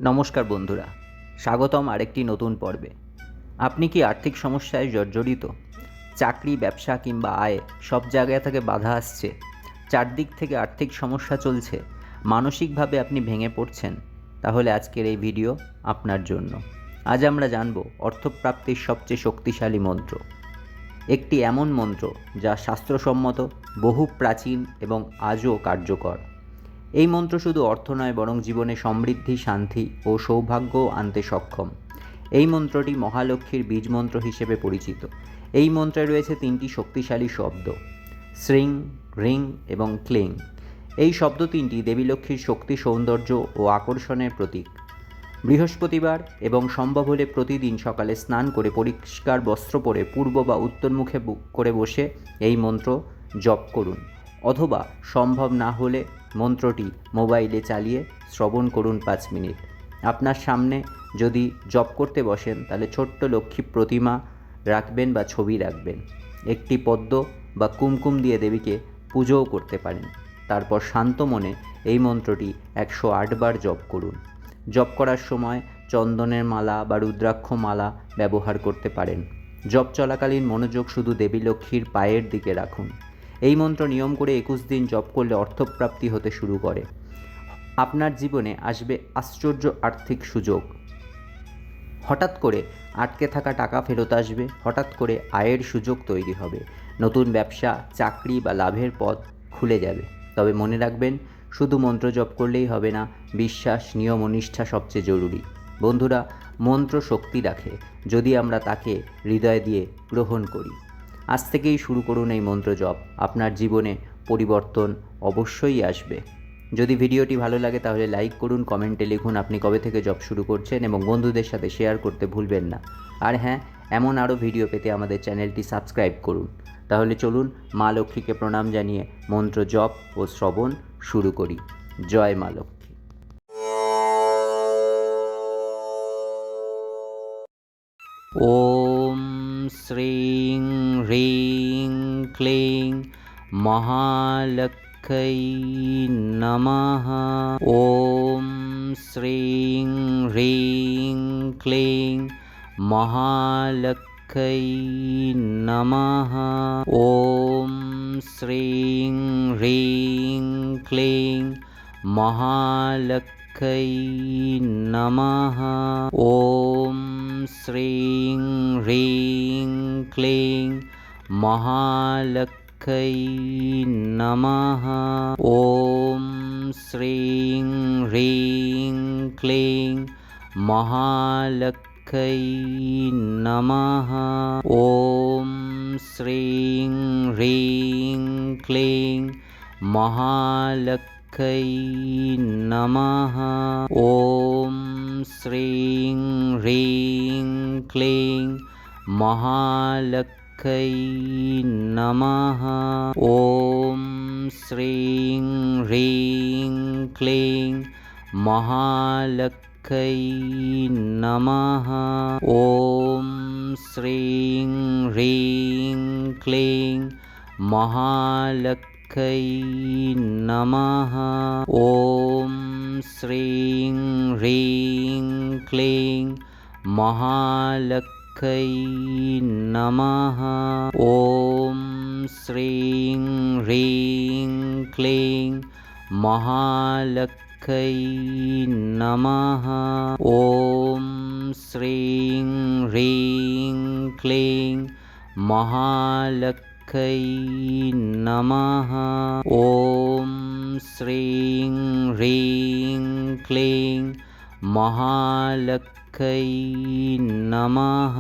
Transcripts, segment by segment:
নমস্কার বন্ধুরা, স্বাগতম আরেকটি নতুন পর্বে। আপনি কি আর্থিক সমস্যায় জর্জরিত? চাকরি, ব্যবসা কিংবা আয় সব জায়গা থেকে বাধা আসছে। চারদিক থেকে আর্থিক সমস্যা চলছে, মানসিকভাবে আপনি ভেঙে পড়ছেন। তাহলে আজকের এই ভিডিও আপনার জন্য। আজ আমরা জানব অর্থপ্রাপ্তির সবচেয়ে শক্তিশালী মন্ত্র। একটি এমন মন্ত্র যা শাস্ত্রসম্মত, বহু প্রাচীন এবং আজও কার্যকর। এই মন্ত্র শুধু অর্থ নয়, বরং জীবনে সমৃদ্ধি, শান্তি ও সৌভাগ্য আনতে সক্ষম। এই মন্ত্রটি মহালক্ষ্মীর বীজ মন্ত্র হিসেবে পরিচিত। এই মন্ত্রে রয়েছে 3টি শক্তিশালী শব্দ: শ্রীং, হ্রিং এবং ক্লিং। এই শব্দ 3টি দেবী লক্ষ্মীর শক্তি, সৌন্দর্য ও আকর্ষণের প্রতীক। বৃহস্পতিবার এবং সম্ভব হলে প্রতিদিন সকালে স্নান করে পরিষ্কার বস্ত্র পরে পূর্ব বা উত্তরমুখে করে বসে এই মন্ত্র জপ করুন, অথবা সম্ভব না হলে মন্ত্রটি মোবাইলে চালিয়ে শ্রবণ করুন 5 মিনিট। আপনার সামনে যদি জপ করতে বসেন, তাহলে ছোট্ট লক্ষ্মী প্রতিমা রাখবেন বা ছবি রাখবেন। একটি পদ্ম বা কুমকুম দিয়ে দেবীকে পুজোও করতে পারেন। তারপর শান্ত মনে এই মন্ত্রটি 108 বার জপ করুন। জপ করার সময় চন্দনের মালা বা রুদ্রাক্ষ মালা ব্যবহার করতে পারেন। জপ চলাকালীন মনোযোগ শুধু দেবী লক্ষ্মীর পায়ের দিকে রাখুন। এই মন্ত্র নিয়ম করে 21 দিন জপ করলে অর্থপ্রাপ্তি হতে শুরু করে। আপনার জীবনে আসবে আশ্চর্য আর্থিক সুযোগ। হঠাৎ করে আটকে থাকা টাকা ফেরত আসবে, হঠাৎ করে আয়ের সুযোগ তৈরি হবে, নতুন ব্যবসা, চাকরি বা লাভের পথ খুলে যাবে। তবে মনে রাখবেন, শুধু মন্ত্র জপ করলেই হবে না, বিশ্বাস, নিয়ম ও নিষ্ঠা সবচেয়ে জরুরি। বন্ধুরা, মন্ত্র শক্তি রাখে যদি আমরা তাকে হৃদয় দিয়ে গ্রহণ করি। আজ থেকেই শুরু করুন এই মন্ত্র জপ। আপনার জীবনে পরিবর্তন অবশ্যই আসবে। যদি ভিডিওটি ভালো লাগে তাহলে লাইক করুন, কমেন্টে লিখুন আপনি কবে থেকে জব শুরু করছেন এবং বন্ধুদের সাথে শেয়ার করতে ভুলবেন না। আর হ্যাঁ, এমন আরও ভিডিও পেতে আমাদের চ্যানেলটি সাবস্ক্রাইব করুন। তাহলে চলুন মা লক্ষ্মীকে প্রণাম জানিয়ে মন্ত্র জপ ও শ্রবণ শুরু করি। জয় মা লক্ষ্মী। ওম শ্রীং হ্রিং ক্লিং মহালক্ষ্মী নমঃ। ওম শ্রীং হ্রিং ক্লিং মহালক্ষ্মী নমঃ। ওম শ্রীং হ্রিং ক্লিং মহালক্ষ্মী নমঃ। ওম শ্রীং হ্রিং ক্লিং মহালক্ষ্মী নমঃ। ওম শ্রীং হ্রিং ক্লিং মহালক্ষ্মী নমঃ। ওম শ্রীং হ্রিং ক্লিং মহালক্ষ্মী নমঃ। ওম শ্রীং হ্রিং ক্লিং মহালক্ষ্মী নমঃ। ওম শ্রীং হ্রিং ক্লিং মহালক্ষ্মী নমঃ। ওম শ্রীং হ্রিং ক্লিং মহালক্ষ্মী নমঃ। ওম শ্রীং হ্রিং ক্লিং মহালক্ষ্মী নমঃ। ওম শ্রীং হ্রিং ক্লিং মহালক্ষ্মী নমঃ। ওম শ্রীং হ্রিং ক্লিং মহালক্ষ্মী নমঃ। ওম শ্রীং হ্রিং ক্লিং মহালক্ষ্মী নমঃ।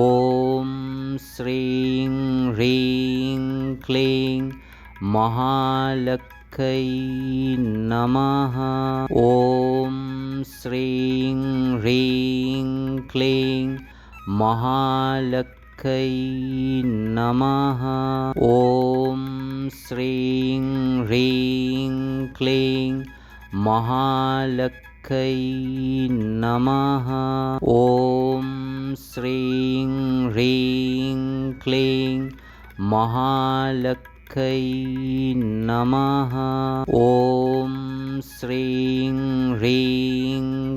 ওম শ্রীং হ্রিং ক্লিং মহালক্ষ্মী নমঃ। ওম শ্রীং হ্রিং ক্লিং মহালক্ষ্মী নমঃ। ওম শ্রীং হ্রিং ক্লিং মহালক্ষ্মী নমঃ। ওম শ্রীং হ্রিং ক্লিং মহালক্ষ্মী নমঃ। ওম শ্রীং হ্রিং